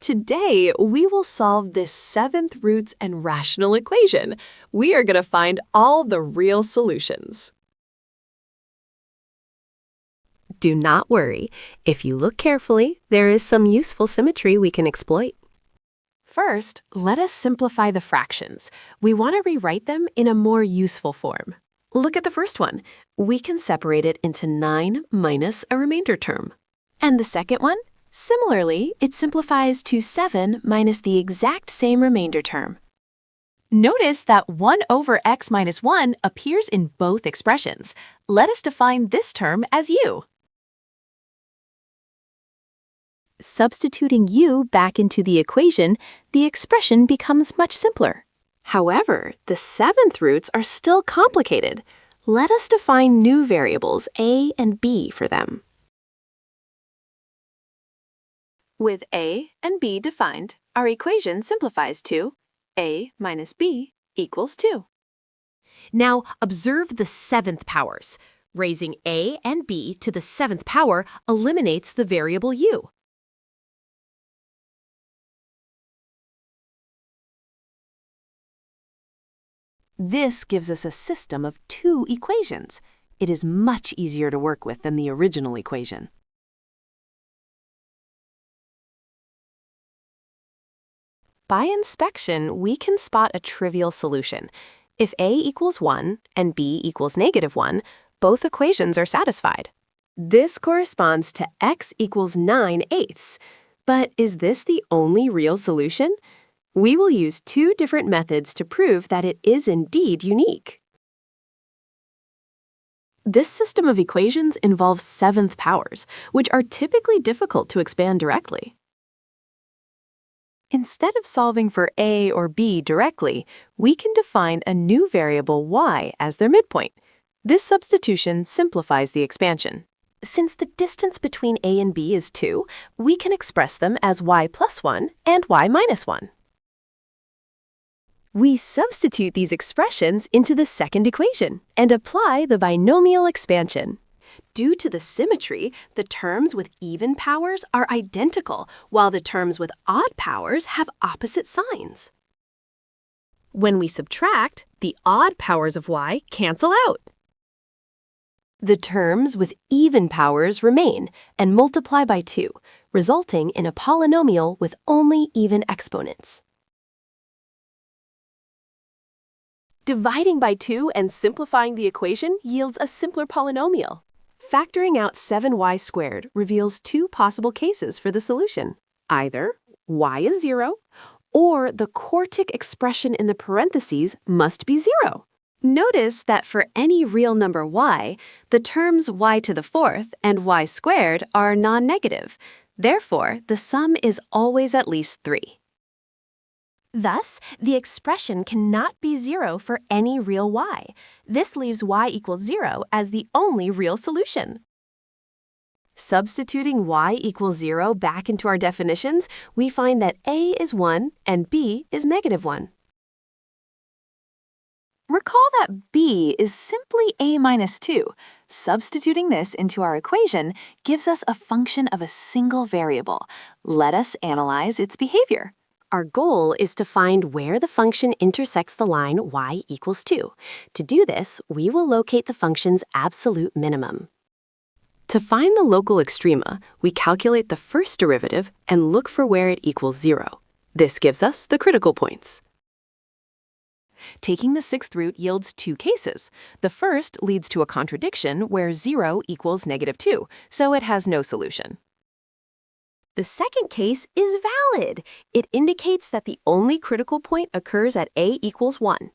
Today, we will solve this seventh roots and rational equation. We are going to find all the real solutions. Do not worry. If you look carefully, there is some useful symmetry we can exploit. First, let us simplify the fractions. We want to rewrite them in a more useful form. Look at the first one. We can separate it into 9 minus a remainder term. And the second one? Similarly, it simplifies to 7 minus the exact same remainder term. Notice that 1 over x minus 1 appears in both expressions. Let us define this term as u. Substituting u back into the equation, the expression becomes much simpler. However, the seventh roots are still complicated. Let us define new variables a and b for them. With a and b defined, our equation simplifies to a minus b equals 2. Now, observe the seventh powers. Raising a and b to the seventh power eliminates the variable u. This gives us a system of 2 equations. It is much easier to work with than the original equation. By inspection, we can spot a trivial solution. If a equals 1 and b equals -1, both equations are satisfied. This corresponds to x equals 9/8. But is this the only real solution? We will use 2 different methods to prove that it is indeed unique. This system of equations involves seventh powers, which are typically difficult to expand directly. Instead of solving for a or b directly, we can define a new variable y as their midpoint. This substitution simplifies the expansion. Since the distance between a and b is 2, we can express them as y plus 1 and y minus 1. We substitute these expressions into the second equation and apply the binomial expansion. Due to the symmetry, the terms with even powers are identical, while the terms with odd powers have opposite signs. When we subtract, the odd powers of y cancel out. The terms with even powers remain and multiply by 2, resulting in a polynomial with only even exponents. Dividing by 2 and simplifying the equation yields a simpler polynomial. Factoring out 7y squared reveals 2 possible cases for the solution. Either y is 0, or the quartic expression in the parentheses must be 0. Notice that for any real number y, the terms y to the 4th and y squared are non-negative. Therefore, the sum is always at least 3. Thus, the expression cannot be 0 for any real y. This leaves y equals 0 as the only real solution. Substituting y equals 0 back into our definitions, we find that a is 1 and b is -1. Recall that b is simply a minus 2. Substituting this into our equation gives us a function of a single variable. Let us analyze its behavior. Our goal is to find where the function intersects the line y equals 2. To do this, we will locate the function's absolute minimum. To find the local extrema, we calculate the first derivative and look for where it equals 0. This gives us the critical points. Taking the sixth root yields 2 cases. The first leads to a contradiction where 0 equals -2, so it has no solution. The second case is valid. It indicates that the only critical point occurs at a equals 1.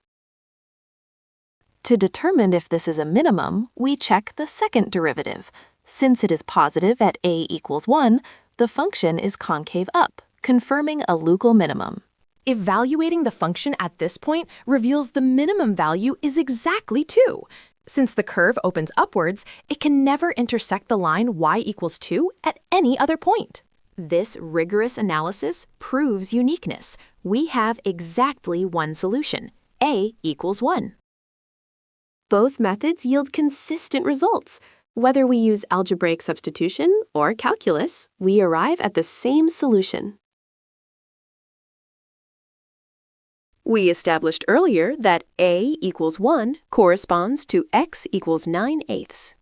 To determine if this is a minimum, we check the second derivative. Since it is positive at a equals 1, the function is concave up, confirming a local minimum. Evaluating the function at this point reveals the minimum value is exactly 2. Since the curve opens upwards, it can never intersect the line y equals 2 at any other point. This rigorous analysis proves uniqueness. We have exactly one solution, a equals 1. Both methods yield consistent results. Whether we use algebraic substitution or calculus, we arrive at the same solution. We established earlier that a equals 1 corresponds to x equals 9/8.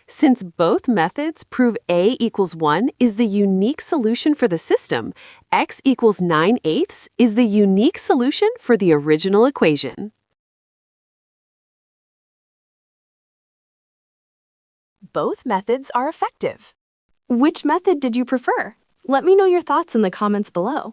Since both methods prove a equals 1 is the unique solution for the system, x equals 9/8 is the unique solution for the original equation. Both methods are effective. Which method did you prefer? Let me know your thoughts in the comments below.